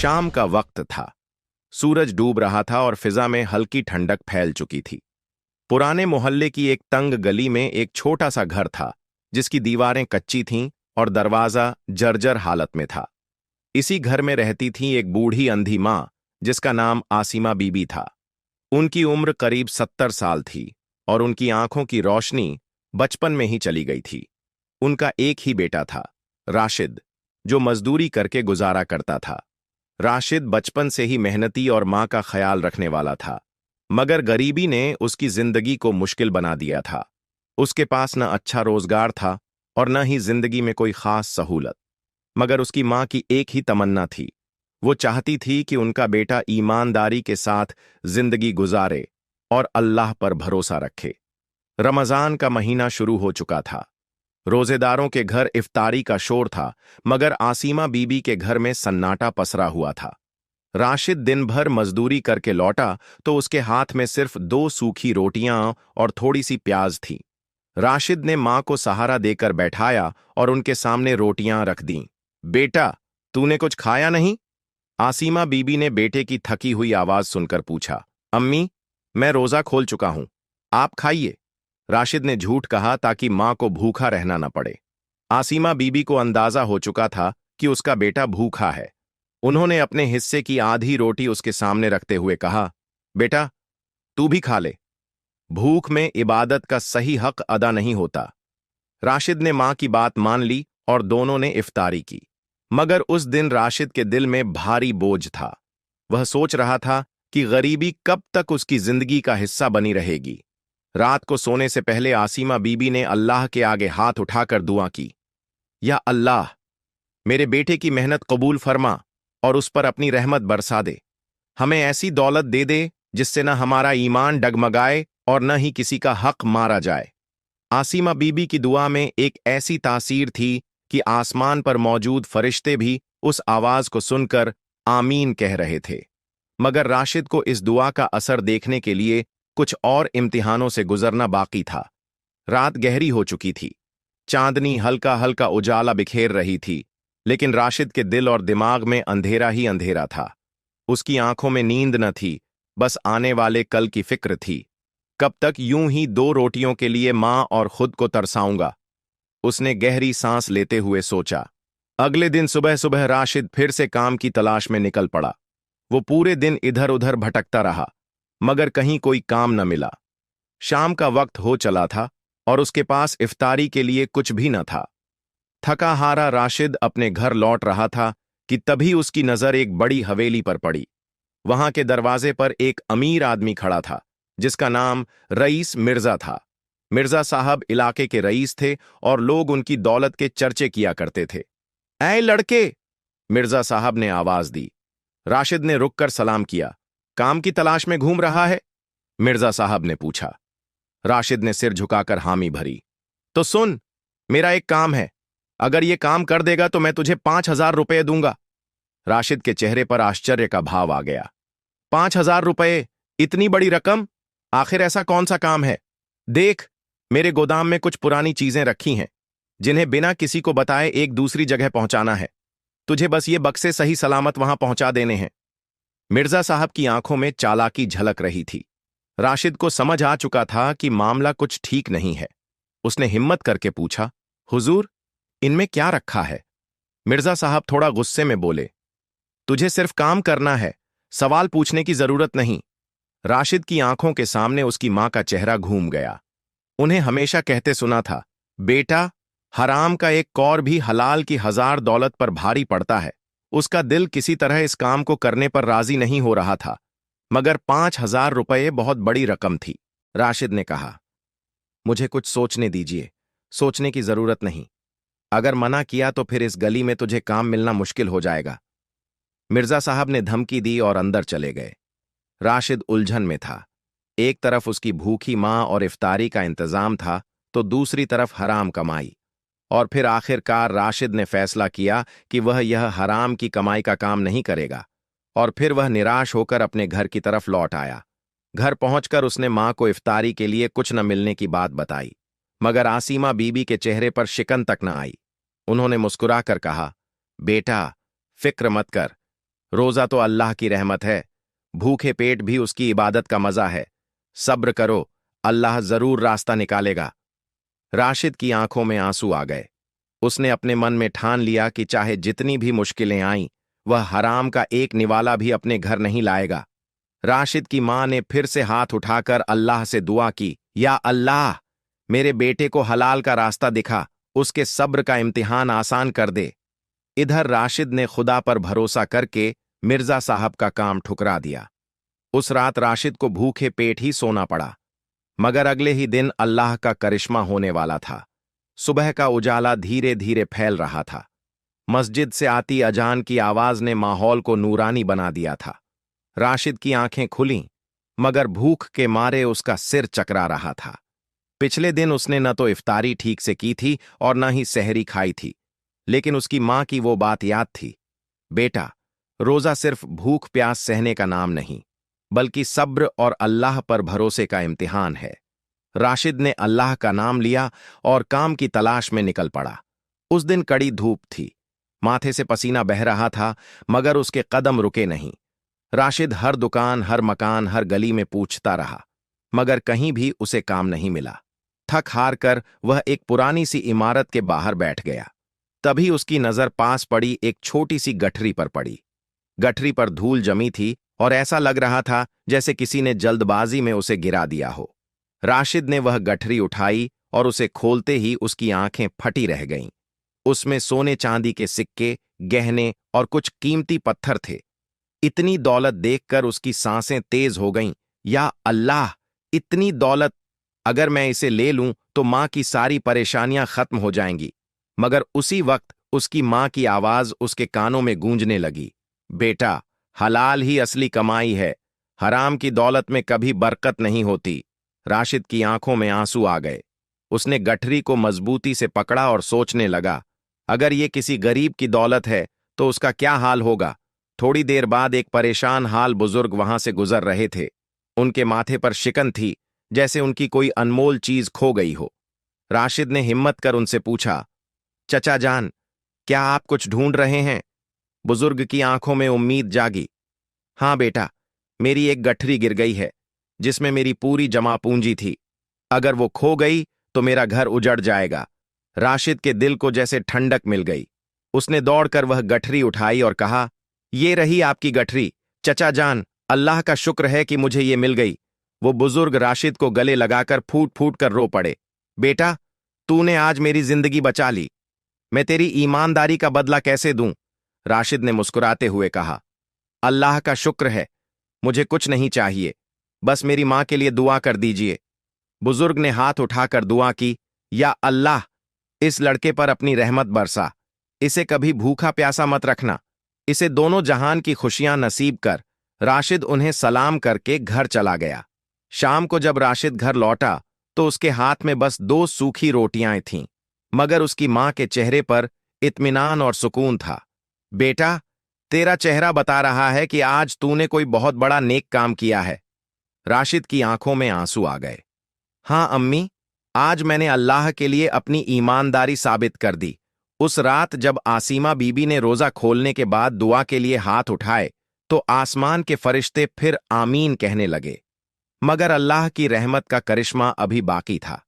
शाम का वक्त था। सूरज डूब रहा था और फिजा में हल्की ठंडक फैल चुकी थी। पुराने मोहल्ले की एक तंग गली में एक छोटा सा घर था, जिसकी दीवारें कच्ची थीं और दरवाजा जर्जर हालत में था। इसी घर में रहती थी एक बूढ़ी अंधी माँ, जिसका नाम आसिमा बीबी था। उनकी उम्र करीब 70 साल थी और उनकी आंखों की रोशनी बचपन में ही चली गई थी। उनका एक ही बेटा था, राशिद, जो मजदूरी करके गुजारा करता था। राशिद बचपन से ही मेहनती और माँ का ख्याल रखने वाला था, मगर गरीबी ने उसकी जिंदगी को मुश्किल बना दिया था। उसके पास न अच्छा रोजगार था और न ही जिंदगी में कोई खास सहूलत। मगर उसकी माँ की एक ही तमन्ना थी। वो चाहती थी कि उनका बेटा ईमानदारी के साथ जिंदगी गुजारे और अल्लाह पर भरोसा रखे। रमजान का महीना शुरू हो चुका था। रोजेदारों के घर इफ्तारी का शोर था, मगर आसिमा बीबी के घर में सन्नाटा पसरा हुआ था। राशिद दिन भर मजदूरी करके लौटा तो उसके हाथ में सिर्फ 2 सूखी रोटियां और थोड़ी सी प्याज थी। राशिद ने मां को सहारा देकर बैठाया और उनके सामने रोटियां रख दीं। बेटा, तूने कुछ खाया नहीं? आसिमा बीबी ने बेटे की थकी हुई आवाज सुनकर पूछा। अम्मी, मैं रोजा खोल चुका हूं, आप खाइए। राशिद ने झूठ कहा ताकि मां को भूखा रहना न पड़े। आसिमा बीबी को अंदाजा हो चुका था कि उसका बेटा भूखा है। उन्होंने अपने हिस्से की आधी रोटी उसके सामने रखते हुए कहा, बेटा, तू भी खा ले। भूख में इबादत का सही हक अदा नहीं होता। राशिद ने मां की बात मान ली और दोनों ने इफ्तारी की। मगर उस दिन राशिद के दिल में भारी बोझ था। वह सोच रहा था कि गरीबी कब तक उसकी जिंदगी का हिस्सा बनी रहेगी। रात को सोने से पहले आसिमा बीबी ने अल्लाह के आगे हाथ उठाकर दुआ की। या अल्लाह, मेरे बेटे की मेहनत कबूल फरमा और उस पर अपनी रहमत बरसा दे। हमें ऐसी दौलत दे दे जिससे न हमारा ईमान डगमगाए और न ही किसी का हक मारा जाए। आसिमा बीबी की दुआ में एक ऐसी तासीर थी कि आसमान पर मौजूद फरिश्ते भी उस आवाज को सुनकर आमीन कह रहे थे। मगर राशिद को इस दुआ का असर देखने के लिए कुछ और इम्तिहानों से गुजरना बाकी था। रात गहरी हो चुकी थी। चांदनी हल्का हल्का उजाला बिखेर रही थी, लेकिन राशिद के दिल और दिमाग में अंधेरा ही अंधेरा था। उसकी आंखों में नींद न थी, बस आने वाले कल की फिक्र थी। कब तक यूं ही 2 रोटियों के लिए मां और खुद को तरसाऊंगा? उसने गहरी सांस लेते हुए सोचा। अगले दिन सुबह सुबह राशिद फिर से काम की तलाश में निकल पड़ा। वो पूरे दिन इधर उधर भटकता रहा, मगर कहीं कोई काम न मिला। शाम का वक्त हो चला था और उसके पास इफ्तारी के लिए कुछ भी न था। थका हारा राशिद अपने घर लौट रहा था कि तभी उसकी नजर एक बड़ी हवेली पर पड़ी। वहां के दरवाजे पर एक अमीर आदमी खड़ा था, जिसका नाम रईस मिर्जा था। मिर्जा साहब इलाके के रईस थे और लोग उनकी दौलत के चर्चे किया करते थे। ऐ लड़के, मिर्जा साहब ने आवाज दी। राशिद ने रुककर सलाम किया। काम की तलाश में घूम रहा है? मिर्जा साहब ने पूछा। राशिद ने सिर झुकाकर हामी भरी। तो सुन, मेरा एक काम है। अगर ये काम कर देगा तो मैं तुझे 5,000 रुपये दूंगा। राशिद के चेहरे पर आश्चर्य का भाव आ गया। 5,000 रुपये? इतनी बड़ी रकम? आखिर ऐसा कौन सा काम है? देख, मेरे गोदाम में कुछ पुरानी चीजें रखी हैं, जिन्हें बिना किसी को बताए एक दूसरी जगह पहुंचाना है। तुझे बस ये बक्से सही सलामत वहां पहुंचा देने हैं। मिर्जा साहब की आंखों में चालाकी झलक रही थी। राशिद को समझ आ चुका था कि मामला कुछ ठीक नहीं है। उसने हिम्मत करके पूछा, हुजूर, इनमें क्या रखा है? मिर्जा साहब थोड़ा गुस्से में बोले, तुझे सिर्फ काम करना है, सवाल पूछने की जरूरत नहीं। राशिद की आंखों के सामने उसकी मां का चेहरा घूम गया। उन्हें हमेशा कहते सुना था, बेटा, हराम का एक कौर भी हलाल की 1000 दौलत पर भारी पड़ता है। उसका दिल किसी तरह इस काम को करने पर राजी नहीं हो रहा था, मगर 5,000 रुपये बहुत बड़ी रकम थी। राशिद ने कहा, मुझे कुछ सोचने दीजिए। सोचने की जरूरत नहीं। अगर मना किया तो फिर इस गली में तुझे काम मिलना मुश्किल हो जाएगा। मिर्जा साहब ने धमकी दी और अंदर चले गए। राशिद उलझन में था। एक तरफ उसकी भूखी मां और इफ्तारी का इंतजाम था, तो दूसरी तरफ हराम कमाई। और फिर आखिरकार राशिद ने फैसला किया कि वह यह हराम की कमाई का काम नहीं करेगा, और फिर वह निराश होकर अपने घर की तरफ लौट आया। घर पहुंचकर उसने मां को इफ्तारी के लिए कुछ न मिलने की बात बताई, मगर आसिमा बीबी के चेहरे पर शिकन तक न आई। उन्होंने मुस्कुराकर कहा, बेटा, फिक्र मत कर, रोजा तो अल्लाह की रहमत है, भूखे पेट भी उसकी इबादत का मजा है। सब्र करो, अल्लाह जरूर रास्ता निकालेगा। राशिद की आंखों में आंसू आ गए। उसने अपने मन में ठान लिया कि चाहे जितनी भी मुश्किलें आईं, वह हराम का एक निवाला भी अपने घर नहीं लाएगा। राशिद की मां ने फिर से हाथ उठाकर अल्लाह से दुआ की, या अल्लाह, मेरे बेटे को हलाल का रास्ता दिखा, उसके सब्र का इम्तिहान आसान कर दे। इधर राशिद ने खुदा पर भरोसा करके मिर्जा साहब का काम ठुकरा दिया। उस रात राशिद को भूखे पेट ही सोना पड़ा। मगर अगले ही दिन अल्लाह का करिश्मा होने वाला था। सुबह का उजाला धीरे धीरे फैल रहा था। मस्जिद से आती अजान की आवाज ने माहौल को नूरानी बना दिया था। राशिद की आंखें खुलीं, मगर भूख के मारे उसका सिर चकरा रहा था। पिछले दिन उसने न तो इफ्तारी ठीक से की थी और न ही सहरी खाई थी, लेकिन उसकी मां की वो बात याद थी, बेटा, रोजा सिर्फ भूख प्यास सहने का नाम नहीं, बल्कि सब्र और अल्लाह पर भरोसे का इम्तिहान है। राशिद ने अल्लाह का नाम लिया और काम की तलाश में निकल पड़ा। उस दिन कड़ी धूप थी, माथे से पसीना बह रहा था, मगर उसके कदम रुके नहीं। राशिद हर दुकान, हर मकान, हर गली में पूछता रहा, मगर कहीं भी उसे काम नहीं मिला। थक हार कर वह एक पुरानी सी इमारत के बाहर बैठ गया। तभी उसकी नजर पास पड़ी एक छोटी सी गठरी पर पड़ी। गठरी पर धूल जमी थी और ऐसा लग रहा था जैसे किसी ने जल्दबाजी में उसे गिरा दिया हो। राशिद ने वह गठरी उठाई और उसे खोलते ही उसकी आंखें फटी रह गईं। उसमें सोने चांदी के सिक्के, गहने और कुछ कीमती पत्थर थे। इतनी दौलत देखकर उसकी सांसें तेज हो गईं। या अल्लाह, इतनी दौलत! अगर मैं इसे ले लूं तो मां की सारी परेशानियां खत्म हो जाएंगी। मगर उसी वक्त उसकी मां की आवाज उसके कानों में गूंजने लगी, बेटा, हलाल ही असली कमाई है, हराम की दौलत में कभी बरकत नहीं होती। राशिद की आंखों में आंसू आ गए। उसने गठरी को मजबूती से पकड़ा और सोचने लगा, अगर ये किसी गरीब की दौलत है तो उसका क्या हाल होगा। थोड़ी देर बाद एक परेशान हाल बुजुर्ग वहां से गुजर रहे थे। उनके माथे पर शिकन थी, जैसे उनकी कोई अनमोल चीज खो गई हो। राशिद ने हिम्मत कर उनसे पूछा, चचा जान, क्या आप कुछ ढूंढ रहे हैं? बुजुर्ग की आंखों में उम्मीद जागी। हाँ बेटा, मेरी एक गठरी गिर गई है, जिसमें मेरी पूरी जमा पूंजी थी। अगर वो खो गई तो मेरा घर उजड़ जाएगा। राशिद के दिल को जैसे ठंडक मिल गई। उसने दौड़कर वह गठरी उठाई और कहा, ये रही आपकी गठरी, चचा जान, अल्लाह का शुक्र है कि मुझे ये मिल गई। वो बुजुर्ग राशिद को गले लगाकर फूट फूट कर रो पड़े। बेटा, तूने आज मेरी जिंदगी बचा ली। मैं तेरी ईमानदारी का बदला कैसे दूं? राशिद ने मुस्कुराते हुए कहा, अल्लाह का शुक्र है, मुझे कुछ नहीं चाहिए, बस मेरी मां के लिए दुआ कर दीजिए। बुजुर्ग ने हाथ उठाकर दुआ की, या अल्लाह, इस लड़के पर अपनी रहमत बरसा, इसे कभी भूखा प्यासा मत रखना, इसे दोनों जहान की खुशियां नसीब कर। राशिद उन्हें सलाम करके घर चला गया। शाम को जब राशिद घर लौटा तो उसके हाथ में बस 2 सूखी रोटियां थीं, मगर उसकी मां के चेहरे पर इत्मीनान और सुकून था। बेटा, तेरा चेहरा बता रहा है कि आज तूने कोई बहुत बड़ा नेक काम किया है। राशिद की आंखों में आंसू आ गए। हाँ अम्मी, आज मैंने अल्लाह के लिए अपनी ईमानदारी साबित कर दी। उस रात जब आसीमा बीबी ने रोजा खोलने के बाद दुआ के लिए हाथ उठाए तो आसमान के फरिश्ते फिर आमीन कहने लगे। मगर अल्लाह की रहमत का करिश्मा अभी बाकी था।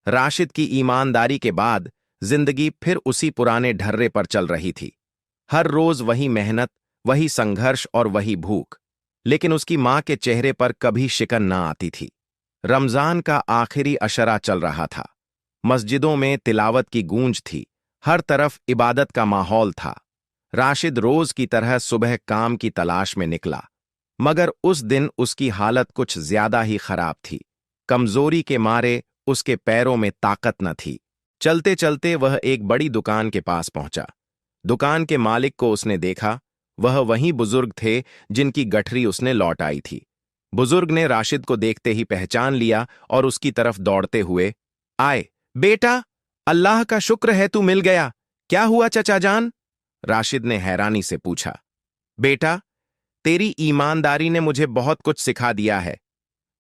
राशिद की ईमानदारी के बाद जिंदगी फिर उसी पुराने ढर्रे पर चल रही थी। हर रोज वही मेहनत, वही संघर्ष और वही भूख, लेकिन उसकी मां के चेहरे पर कभी शिकन ना आती थी। रमजान का आखिरी अशरा चल रहा था। मस्जिदों में तिलावत की गूंज थी, हर तरफ इबादत का माहौल था। राशिद रोज की तरह सुबह काम की तलाश में निकला, मगर उस दिन उसकी हालत कुछ ज्यादा ही खराब थी। कमजोरी के मारे उसके पैरों में ताकत न थी। चलते चलते वह एक बड़ी दुकान के पास पहुंचा। दुकान के मालिक को उसने देखा। वह वही बुजुर्ग थे जिनकी गठरी उसने लौटाई थी। बुजुर्ग ने राशिद को देखते ही पहचान लिया और उसकी तरफ दौड़ते हुए, आए बेटा, अल्लाह का शुक्र है तू मिल गया। क्या हुआ चचा जान? राशिद ने हैरानी से पूछा। बेटा, तेरी ईमानदारी ने मुझे बहुत कुछ सिखा दिया है।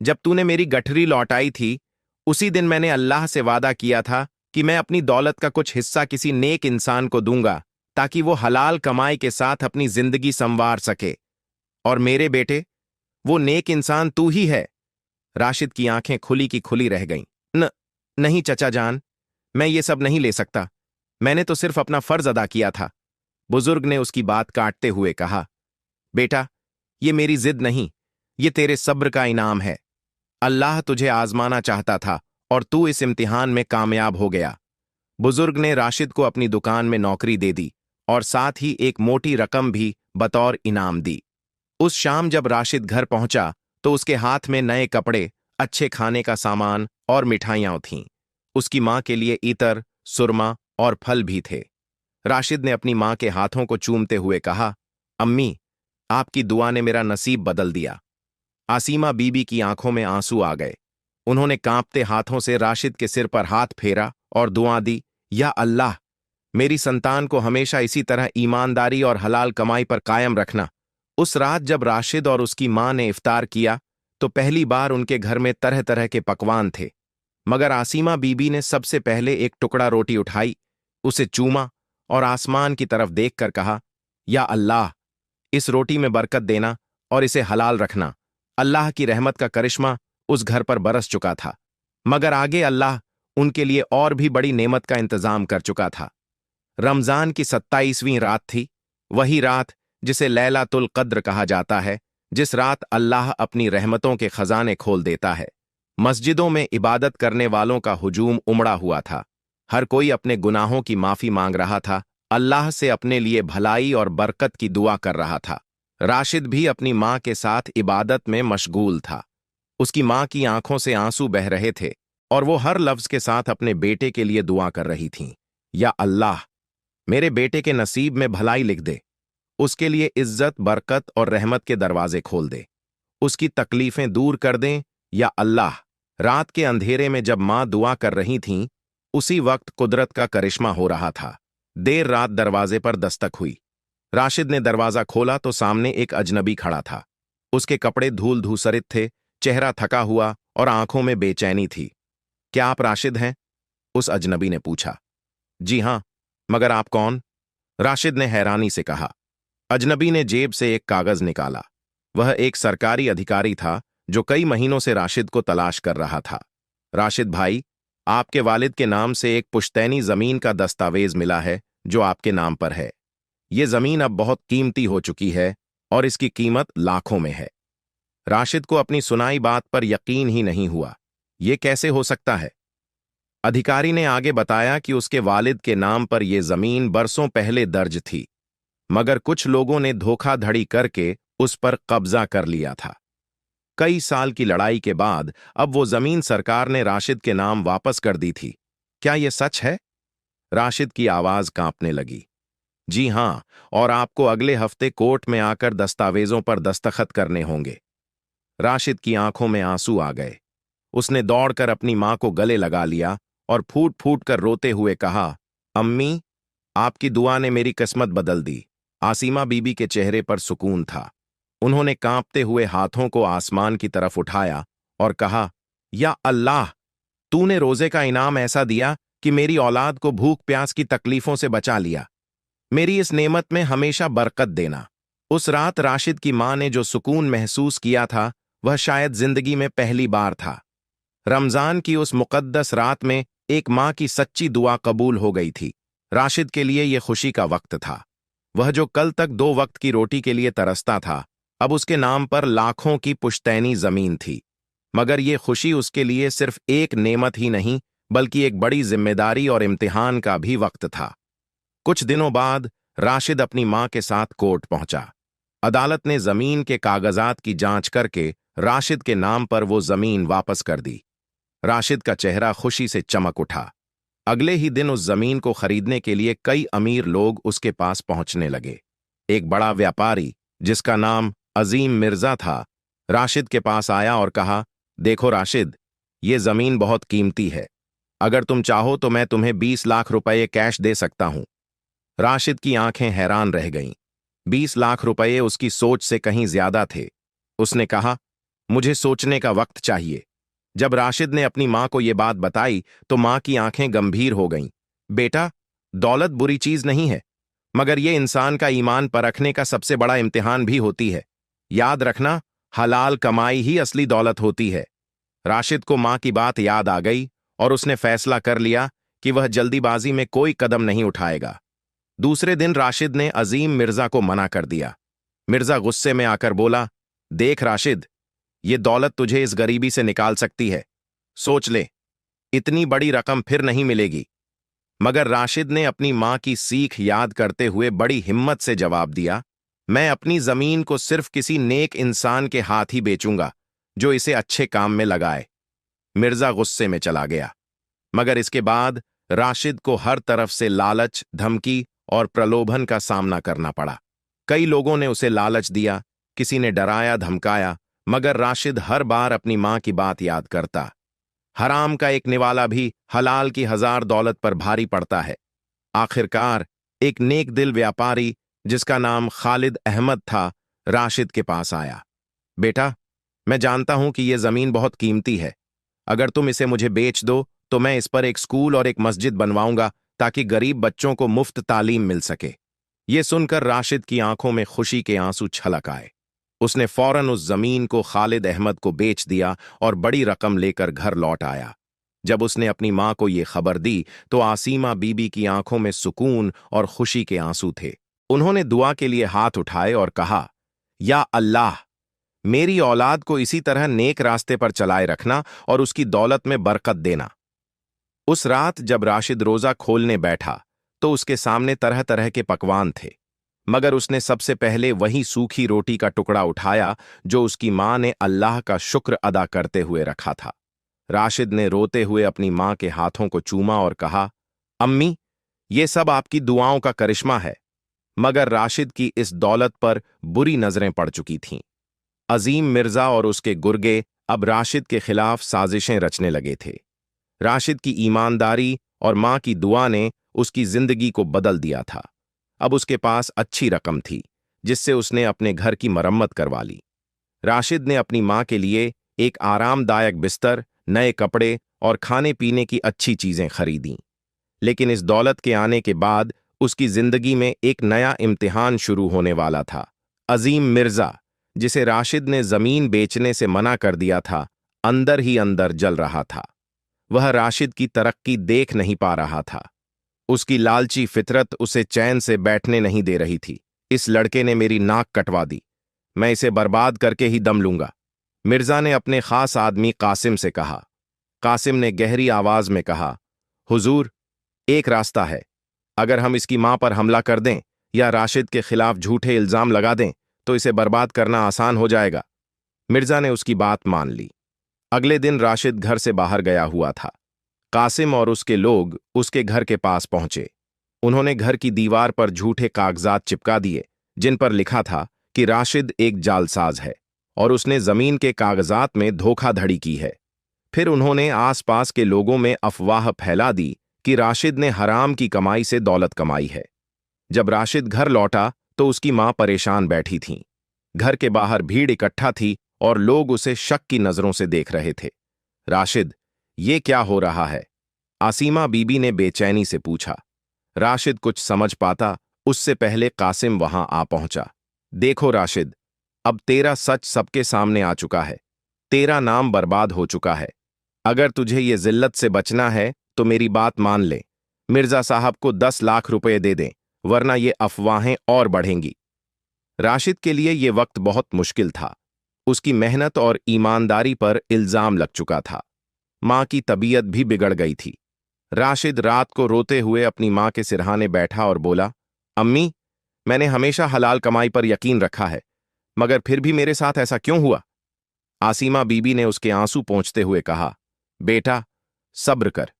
जब तूने मेरी गठरी लौटाई थी, उसी दिन मैंने अल्लाह से वादा किया था कि मैं अपनी दौलत का कुछ हिस्सा किसी नेक इंसान को दूंगा, ताकि वो हलाल कमाई के साथ अपनी जिंदगी संवार सके। और मेरे बेटे, वो नेक इंसान तू ही है। राशिद की आंखें खुली की खुली रह गईं। नहीं चचा जान, मैं ये सब नहीं ले सकता। मैंने तो सिर्फ अपना फर्ज अदा किया था। बुजुर्ग ने उसकी बात काटते हुए कहा, बेटा, ये मेरी जिद नहीं, ये तेरे सब्र का इनाम है। अल्लाह तुझे आजमाना चाहता था और तू इस इम्तिहान में कामयाब हो गया। बुजुर्ग ने राशिद को अपनी दुकान में नौकरी दे दी और साथ ही एक मोटी रकम भी बतौर इनाम दी। उस शाम जब राशिद घर पहुंचा तो उसके हाथ में नए कपड़े, अच्छे खाने का सामान और मिठाइयां थीं। उसकी मां के लिए इतर, सुरमा और फल भी थे। राशिद ने अपनी मां के हाथों को चूमते हुए कहा, अम्मी, आपकी दुआ ने मेरा नसीब बदल दिया। आसीमा बीबी की आंखों में आंसू आ गए। उन्होंने कांपते हाथों से राशिद के सिर पर हाथ फेरा और दुआ दी, या अल्लाह, मेरी संतान को हमेशा इसी तरह ईमानदारी और हलाल कमाई पर कायम रखना। उस रात जब राशिद और उसकी मां ने इफ्तार किया तो पहली बार उनके घर में तरह तरह के पकवान थे, मगर आसीमा बीबी ने सबसे पहले एक टुकड़ा रोटी उठाई, उसे चूमा और आसमान की तरफ देखकर कहा, या अल्लाह, इस रोटी में बरकत देना और इसे हलाल रखना। अल्लाह की रहमत का करिश्मा उस घर पर बरस चुका था, मगर आगे अल्लाह उनके लिए और भी बड़ी नेमत का इंतजाम कर चुका था। रमजान की 27वीं रात थी, वही रात जिसे लैलातुल कद्र कहा जाता है, जिस रात अल्लाह अपनी रहमतों के खजाने खोल देता है। मस्जिदों में इबादत करने वालों का हुजूम उमड़ा हुआ था। हर कोई अपने गुनाहों की माफी मांग रहा था, अल्लाह से अपने लिए भलाई और बरकत की दुआ कर रहा था। राशिद भी अपनी मां के साथ इबादत में मशगूल था। उसकी मां की आंखों से आंसू बह रहे थे और वो हर लफ्ज के साथ अपने बेटे के लिए दुआ कर रही थीं। या अल्लाह, मेरे बेटे के नसीब में भलाई लिख दे, उसके लिए इज्जत, बरकत और रहमत के दरवाजे खोल दे, उसकी तकलीफें दूर कर दें। या अल्लाह। रात के अंधेरे में जब मां दुआ कर रही थीं, उसी वक्त कुदरत का करिश्मा हो रहा था। देर रात दरवाजे पर दस्तक हुई। राशिद ने दरवाजा खोला तो सामने एक अजनबी खड़ा था। उसके कपड़े धूल धूसरित थे, चेहरा थका हुआ और आंखों में बेचैनी थी। क्या आप राशिद हैं? उस अजनबी ने पूछा। जी हां, मगर आप कौन? राशिद ने हैरानी से कहा। अजनबी ने जेब से एक कागज निकाला। वह एक सरकारी अधिकारी था जो कई महीनों से राशिद को तलाश कर रहा था। राशिद भाई, आपके वालिद के नाम से एक पुश्तैनी जमीन का दस्तावेज मिला है जो आपके नाम पर है। ये जमीन अब बहुत कीमती हो चुकी है और इसकी कीमत लाखों में है। राशिद को अपनी सुनाई बात पर यकीन ही नहीं हुआ। ये कैसे हो सकता है? अधिकारी ने आगे बताया कि उसके वालिद के नाम पर यह जमीन बरसों पहले दर्ज थी, मगर कुछ लोगों ने धोखाधड़ी करके उस पर कब्जा कर लिया था। कई साल की लड़ाई के बाद अब वो जमीन सरकार ने राशिद के नाम वापस कर दी थी। क्या यह सच है? राशिद की आवाज कांपने लगी। जी हां, और आपको अगले हफ्ते कोर्ट में आकर दस्तावेजों पर दस्तखत करने होंगे। राशिद की आंखों में आंसू आ गए। उसने दौड़कर अपनी मां को गले लगा लिया और फूट फूट कर रोते हुए कहा, अम्मी, आपकी दुआ ने मेरी किस्मत बदल दी। आसीमा बीबी के चेहरे पर सुकून था। उन्होंने कांपते हुए हाथों को आसमान की तरफ उठाया और कहा, या अल्लाह, तूने रोजे का इनाम ऐसा दिया कि मेरी औलाद को भूख प्यास की तकलीफों से बचा लिया। मेरी इस नेमत में हमेशा बरकत देना। उस रात राशिद की मां ने जो सुकून महसूस किया था, वह शायद जिंदगी में पहली बार था। रमजान की उस मुकद्दस रात में एक मां की सच्ची दुआ कबूल हो गई थी। राशिद के लिए यह खुशी का वक्त था। वह जो कल तक 2 वक्त की रोटी के लिए तरसता था, अब उसके नाम पर लाखों की पुश्तैनी जमीन थी। मगर यह खुशी उसके लिए सिर्फ एक नेमत ही नहीं, बल्कि एक बड़ी जिम्मेदारी और इम्तिहान का भी वक्त था। कुछ दिनों बाद राशिद अपनी मां के साथ कोर्ट पहुंचा। अदालत ने जमीन के कागजात की जांच करके राशिद के नाम पर वो जमीन वापस कर दी। राशिद का चेहरा खुशी से चमक उठा। अगले ही दिन उस जमीन को खरीदने के लिए कई अमीर लोग उसके पास पहुंचने लगे। एक बड़ा व्यापारी, जिसका नाम अजीम मिर्जा था, राशिद के पास आया और कहा, देखो राशिद, ये जमीन बहुत कीमती है। अगर तुम चाहो तो मैं तुम्हें 20 लाख रुपए कैश दे सकता हूं। राशिद की आंखें हैरान रह गईं। 20 लाख रुपए उसकी सोच से कहीं ज्यादा थे। उसने कहा, मुझे सोचने का वक्त चाहिए। जब राशिद ने अपनी मां को यह बात बताई तो मां की आंखें गंभीर हो गईं। बेटा, दौलत बुरी चीज नहीं है, मगर ये इंसान का ईमान परखने का सबसे बड़ा इम्तिहान भी होती है। याद रखना, हलाल कमाई ही असली दौलत होती है। राशिद को मां की बात याद आ गई और उसने फैसला कर लिया कि वह जल्दीबाजी में कोई कदम नहीं उठाएगा। दूसरे दिन राशिद ने अजीम मिर्जा को मना कर दिया। मिर्जा गुस्से में आकर बोला, देख राशिद, ये दौलत तुझे इस गरीबी से निकाल सकती है। सोच ले, इतनी बड़ी रकम फिर नहीं मिलेगी। मगर राशिद ने अपनी मां की सीख याद करते हुए बड़ी हिम्मत से जवाब दिया, मैं अपनी जमीन को सिर्फ किसी नेक इंसान के हाथ ही बेचूंगा जो इसे अच्छे काम में लगाए। मिर्जा गुस्से में चला गया। मगर इसके बाद राशिद को हर तरफ से लालच, धमकी और प्रलोभन का सामना करना पड़ा। कई लोगों ने उसे लालच दिया, किसी ने डराया धमकाया, मगर राशिद हर बार अपनी मां की बात याद करता। हराम का एक निवाला भी हलाल की 1000 दौलत पर भारी पड़ता है। आखिरकार एक नेक दिल व्यापारी जिसका नाम खालिद अहमद था, राशिद के पास आया। बेटा, मैं जानता हूं कि यह जमीन बहुत कीमती है। अगर तुम इसे मुझे बेच दो तो मैं इस पर एक स्कूल और एक मस्जिद बनवाऊंगा ताकि गरीब बच्चों को मुफ्त तालीम मिल सके। यह सुनकर राशिद की आंखों में खुशी के आंसू छलक आए। उसने फौरन उस जमीन को खालिद अहमद को बेच दिया और बड़ी रकम लेकर घर लौट आया। जब उसने अपनी मां को यह खबर दी तो आसीमा बीबी की आंखों में सुकून और खुशी के आंसू थे। उन्होंने दुआ के लिए हाथ उठाए और कहा, या अल्लाह, मेरी औलाद को इसी तरह नेक रास्ते पर चलाए रखना और उसकी दौलत में बरकत देना। उस रात जब राशिद रोजा खोलने बैठा तो उसके सामने तरह तरह के पकवान थे, मगर उसने सबसे पहले वही सूखी रोटी का टुकड़ा उठाया जो उसकी मां ने अल्लाह का शुक्र अदा करते हुए रखा था। राशिद ने रोते हुए अपनी मां के हाथों को चूमा और कहा, अम्मी, ये सब आपकी दुआओं का करिश्मा है। मगर राशिद की इस दौलत पर बुरी नजरें पड़ चुकी थीं। अजीम मिर्जा और उसके गुर्गे अब राशिद के खिलाफ साजिशें रचने लगे थे। राशिद की ईमानदारी और मां की दुआ ने उसकी जिंदगी को बदल दिया था। अब उसके पास अच्छी रकम थी जिससे उसने अपने घर की मरम्मत करवा ली। राशिद ने अपनी मां के लिए एक आरामदायक बिस्तर, नए कपड़े और खाने पीने की अच्छी चीजें खरीदीं। लेकिन इस दौलत के आने के बाद उसकी जिंदगी में एक नया इम्तिहान शुरू होने वाला था। अजीम मिर्जा, जिसे राशिद ने जमीन बेचने से मना कर दिया था, अंदर ही अंदर जल रहा था। वह राशिद की तरक्की देख नहीं पा रहा था। उसकी लालची फितरत उसे चैन से बैठने नहीं दे रही थी। इस लड़के ने मेरी नाक कटवा दी, मैं इसे बर्बाद करके ही दम लूंगा, मिर्जा ने अपने खास आदमी कासिम से कहा। कासिम ने गहरी आवाज में कहा, हुजूर, एक रास्ता है। अगर हम इसकी मां पर हमला कर दें या राशिद के खिलाफ झूठे इल्जाम लगा दें तो इसे बर्बाद करना आसान हो जाएगा। मिर्जा ने उसकी बात मान ली। अगले दिन राशिद घर से बाहर गया हुआ था। कासिम और उसके लोग उसके घर के पास पहुंचे। उन्होंने घर की दीवार पर झूठे कागजात चिपका दिए जिन पर लिखा था कि राशिद एक जालसाज है और उसने जमीन के कागजात में धोखाधड़ी की है। फिर उन्होंने आसपास के लोगों में अफवाह फैला दी कि राशिद ने हराम की कमाई से दौलत कमाई है। जब राशिद घर लौटा तो उसकी मां परेशान बैठी थीं। घर के बाहर भीड़ इकट्ठा थी और लोग उसे शक की नजरों से देख रहे थे। राशिद, ये क्या हो रहा है? आसीमा बीबी ने बेचैनी से पूछा। राशिद कुछ समझ पाता उससे पहले कासिम वहां आ पहुंचा। देखो राशिद, अब तेरा सच सबके सामने आ चुका है। तेरा नाम बर्बाद हो चुका है। अगर तुझे ये जिल्लत से बचना है तो मेरी बात मान ले। मिर्जा साहब को 10 लाख रुपए दे दें, वरना ये अफवाहें और बढ़ेंगी। राशिद के लिए ये वक्त बहुत मुश्किल था। उसकी मेहनत और ईमानदारी पर इल्जाम लग चुका था। मां की तबीयत भी बिगड़ गई थी। राशिद रात को रोते हुए अपनी मां के सिरहाने बैठा और बोला, अम्मी, मैंने हमेशा हलाल कमाई पर यकीन रखा है, मगर फिर भी मेरे साथ ऐसा क्यों हुआ? आसीमा बीबी ने उसके आंसू पोंछते हुए कहा, बेटा, सब्र कर।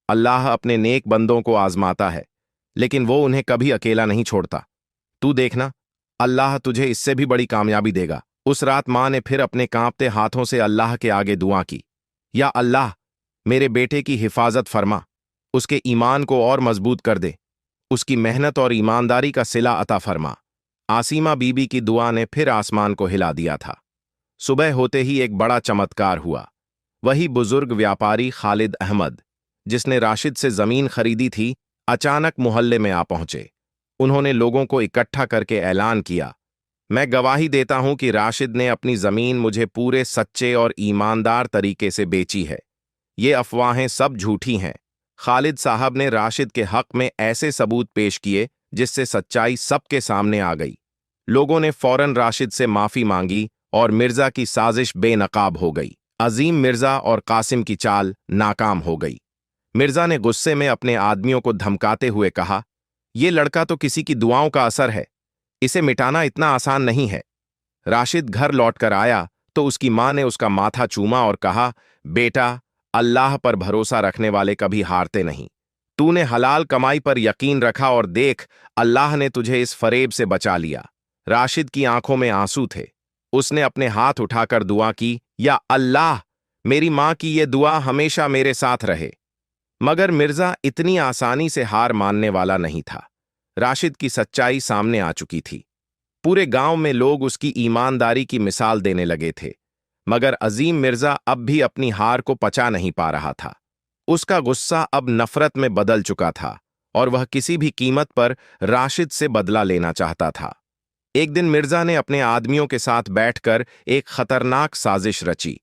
अल्लाह अपने नेक बंदों को आजमाता है, लेकिन वो उन्हें कभी अकेला नहीं छोड़ता। तू देखना, अल्लाह तुझे इससे भी बड़ी कामयाबी देगा। उस रात मां ने फिर अपने कांपते हाथों से अल्लाह के आगे दुआ की, या अल्लाह, मेरे बेटे की हिफाजत फरमा, उसके ईमान को और मजबूत कर दे, उसकी मेहनत और ईमानदारी का सिला अता फरमा। आसीमा बीबी की दुआ ने फिर आसमान को हिला दिया था। सुबह होते ही एक बड़ा चमत्कार हुआ। वही बुजुर्ग व्यापारी खालिद अहमद, जिसने राशिद से जमीन खरीदी थी, अचानक मोहल्ले में आ पहुंचे। उन्होंने लोगों को इकट्ठा करके ऐलान किया, मैं गवाही देता हूं कि राशिद ने अपनी जमीन मुझे पूरे सच्चे और ईमानदार तरीके से बेची है। ये अफवाहें सब झूठी हैं। खालिद साहब ने राशिद के हक में ऐसे सबूत पेश किए जिससे सच्चाई सबके सामने आ गई। लोगों ने फौरन राशिद से माफी मांगी और मिर्जा की साजिश बेनकाब हो गई। अजीम मिर्जा और कासिम की चाल नाकाम हो गई। मिर्जा ने गुस्से में अपने आदमियों को धमकाते हुए कहा, यह लड़का तो किसी की दुआओं का असर है, इसे मिटाना इतना आसान नहीं है। राशिद घर लौटकर आया तो उसकी मां ने उसका माथा चूमा और कहा, बेटा, अल्लाह पर भरोसा रखने वाले कभी हारते नहीं। तूने हलाल कमाई पर यकीन रखा और देख, अल्लाह ने तुझे इस फरेब से बचा लिया। राशिद की आंखों में आंसू थे। उसने अपने हाथ उठाकर दुआ की, या अल्लाह, मेरी मां की ये दुआ हमेशा मेरे साथ रहे। मगर मिर्जा इतनी आसानी से हार मानने वाला नहीं था। राशिद की सच्चाई सामने आ चुकी थी। पूरे गांव में लोग उसकी ईमानदारी की मिसाल देने लगे थे। मगर अजीम मिर्जा अब भी अपनी हार को पचा नहीं पा रहा था। उसका गुस्सा अब नफरत में बदल चुका था और वह किसी भी कीमत पर राशिद से बदला लेना चाहता था। एक दिन मिर्जा ने अपने आदमियों के साथ बैठकर एक खतरनाक साजिश रची।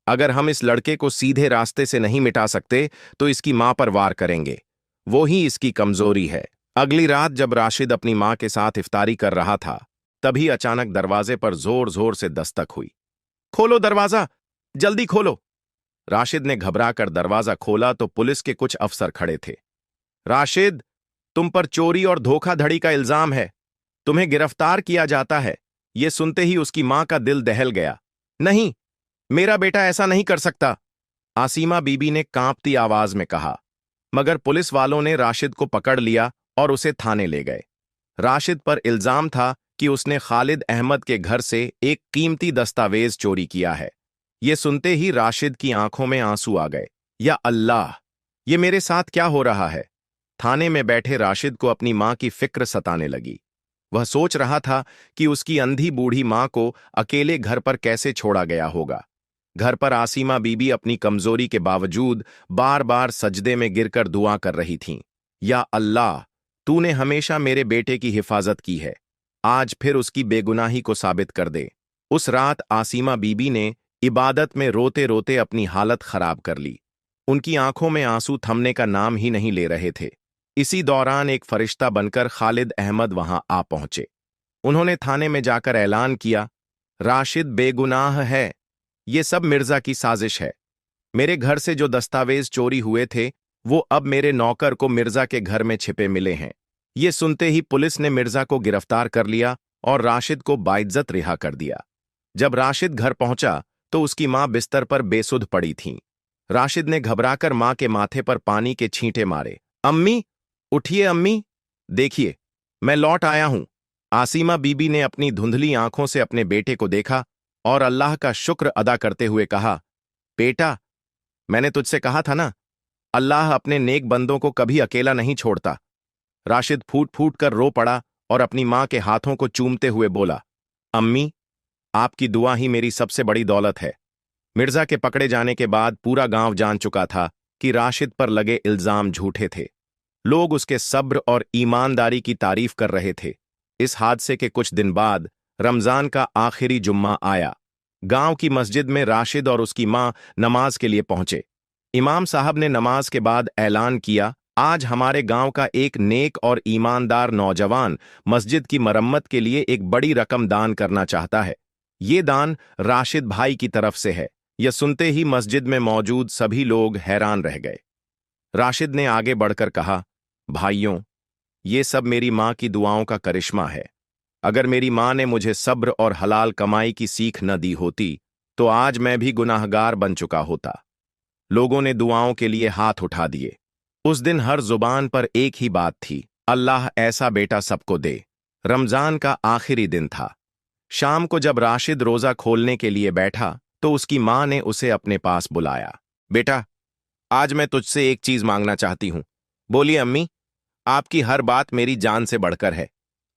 अगर हम इस लड़के को सीधे रास्ते से नहीं मिटा सकते तो इसकी मां पर वार करेंगे। वो ही इसकी कमजोरी है। अगली रात जब राशिद अपनी मां के साथ इफ्तारी कर रहा था, तभी अचानक दरवाजे पर जोर जोर से दस्तक हुई। खोलो दरवाजा, जल्दी खोलो। राशिद ने घबराकर दरवाजा खोला तो पुलिस के कुछ अफसर खड़े थे। राशिद, तुम पर चोरी और धोखाधड़ी का इल्जाम है, तुम्हें गिरफ्तार किया जाता है। यह सुनते ही उसकी मां का दिल दहल गया। नहीं, मेरा बेटा ऐसा नहीं कर सकता, आसिमा बीबी ने कांपती आवाज में कहा। मगर पुलिस वालों ने राशिद को पकड़ लिया और उसे थाने ले गए। राशिद पर इल्जाम था कि उसने खालिद अहमद के घर से एक कीमती दस्तावेज चोरी किया है। यह सुनते ही राशिद की आंखों में आंसू आ गए। या अल्लाह, ये मेरे साथ क्या हो रहा है? थाने में बैठे राशिद को अपनी मां की फिक्र सताने लगी। वह सोच रहा था कि उसकी अंधी बूढ़ी मां को अकेले घर पर कैसे छोड़ा गया होगा। घर पर आसिमा बीबी अपनी कमजोरी के बावजूद बार बार सजदे में गिरकर दुआ कर रही थीं। या अल्लाह, तूने हमेशा मेरे बेटे की हिफाजत की है, आज फिर उसकी बेगुनाही को साबित कर दे। उस रात आसिमा बीबी ने इबादत में रोते रोते अपनी हालत खराब कर ली। उनकी आंखों में आंसू थमने का नाम ही नहीं ले रहे थे। इसी दौरान एक फरिश्ता बनकर खालिद अहमद वहां आ पहुंचे। उन्होंने थाने में जाकर ऐलान किया, राशिद बेगुनाह है, ये सब मिर्जा की साजिश है। मेरे घर से जो दस्तावेज चोरी हुए थे वो अब मेरे नौकर को मिर्जा के घर में छिपे मिले हैं। ये सुनते ही पुलिस ने मिर्जा को गिरफ्तार कर लिया और राशिद को बाइज्जत रिहा कर दिया। जब राशिद घर पहुंचा तो उसकी मां बिस्तर पर बेसुध पड़ी थीं। राशिद ने घबराकर मां के माथे पर पानी के छींटे मारे। अम्मी, उठिए अम्मी, देखिए, मैं लौट आया हूं। आसिमा बीबी ने अपनी धुंधली आंखों से अपने बेटे को देखा और अल्लाह का शुक्र अदा करते हुए कहा, बेटा, मैंने तुझसे कहा था ना, अल्लाह अपने नेक बंदों को कभी अकेला नहीं छोड़ता। राशिद फूट फूट कर रो पड़ा और अपनी मां के हाथों को चूमते हुए बोला, अम्मी, आपकी दुआ ही मेरी सबसे बड़ी दौलत है। मिर्जा के पकड़े जाने के बाद पूरा गांव जान चुका था कि राशिद पर लगे इल्जाम झूठे थे। लोग उसके सब्र और ईमानदारी की तारीफ कर रहे थे। इस हादसे के कुछ दिन बाद रमजान का आखिरी जुम्मा आया। गांव की मस्जिद में राशिद और उसकी मां नमाज के लिए पहुंचे। इमाम साहब ने नमाज के बाद ऐलान किया, आज हमारे गांव का एक नेक और ईमानदार नौजवान मस्जिद की मरम्मत के लिए एक बड़ी रकम दान करना चाहता है। ये दान राशिद भाई की तरफ से है। यह सुनते ही मस्जिद में मौजूद सभी लोग हैरान रह गए। राशिद ने आगे बढ़कर कहा, भाइयों, ये सब मेरी मां की दुआओं का करिश्मा है। अगर मेरी मां ने मुझे सब्र और हलाल कमाई की सीख न दी होती तो आज मैं भी गुनाहगार बन चुका होता। लोगों ने दुआओं के लिए हाथ उठा दिए। उस दिन हर जुबान पर एक ही बात थी, अल्लाह ऐसा बेटा सबको दे। रमजान का आखिरी दिन था। शाम को जब राशिद रोजा खोलने के लिए बैठा तो उसकी मां ने उसे अपने पास बुलाया। बेटा, आज मैं तुझसे एक चीज मांगना चाहती हूं। बोलिए अम्मी, आपकी हर बात मेरी जान से बढ़कर है।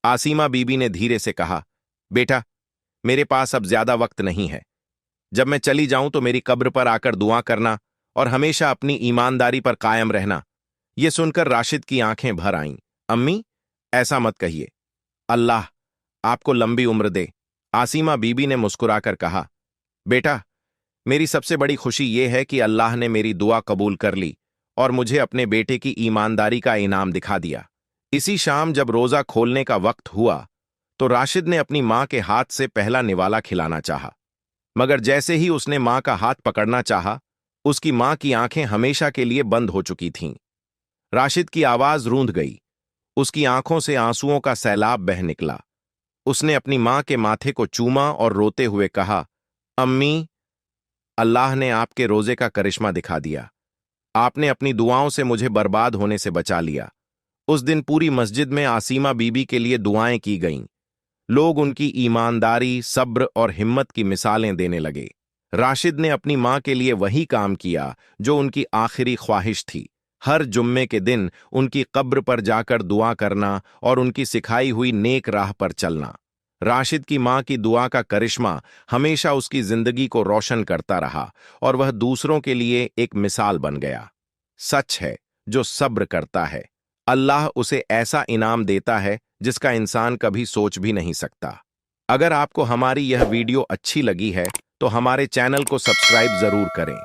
आसिमा बीबी ने धीरे से कहा, बेटा, मेरे पास अब ज्यादा वक्त नहीं है। जब मैं चली जाऊं तो मेरी कब्र पर आकर दुआ करना और हमेशा अपनी ईमानदारी पर कायम रहना। यह सुनकर राशिद की आंखें भर आईं। अम्मी, ऐसा मत कहिए। अल्लाह आपको लंबी उम्र दे। आसिमा बीबी ने मुस्कुराकर कहा, बेटा, मेरी सबसे बड़ी खुशी यह है कि अल्लाह ने मेरी दुआ कबूल कर ली और मुझे अपने बेटे की ईमानदारी का इनाम दिखा दिया। इसी शाम जब रोजा खोलने का वक्त हुआ तो राशिद ने अपनी मां के हाथ से पहला निवाला खिलाना चाहा, मगर जैसे ही उसने मां का हाथ पकड़ना चाहा, उसकी मां की आंखें हमेशा के लिए बंद हो चुकी थीं। राशिद की आवाज रूंध गई, उसकी आंखों से आंसुओं का सैलाब बह निकला। उसने अपनी मां के माथे को चूमा और रोते हुए कहा, अम्मी, अल्लाह ने आपके रोजे का करिश्मा दिखा दिया। आपने अपनी दुआओं से मुझे बर्बाद होने से बचा लिया। उस दिन पूरी मस्जिद में आसिमा बीबी के लिए दुआएं की गईं। लोग उनकी ईमानदारी, सब्र और हिम्मत की मिसालें देने लगे। राशिद ने अपनी मां के लिए वही काम किया जो उनकी आखिरी ख्वाहिश थी। हर जुम्मे के दिन उनकी कब्र पर जाकर दुआ करना और उनकी सिखाई हुई नेक राह पर चलना। राशिद की मां की दुआ का करिश्मा हमेशा उसकी जिंदगी को रोशन करता रहा और वह दूसरों के लिए एक मिसाल बन गया। सच है, जो सब्र करता है, अल्लाह उसे ऐसा इनाम देता है जिसका इंसान कभी सोच भी नहीं सकता। अगर आपको हमारी यह वीडियो अच्छी लगी है तो हमारे चैनल को सब्सक्राइब जरूर करें।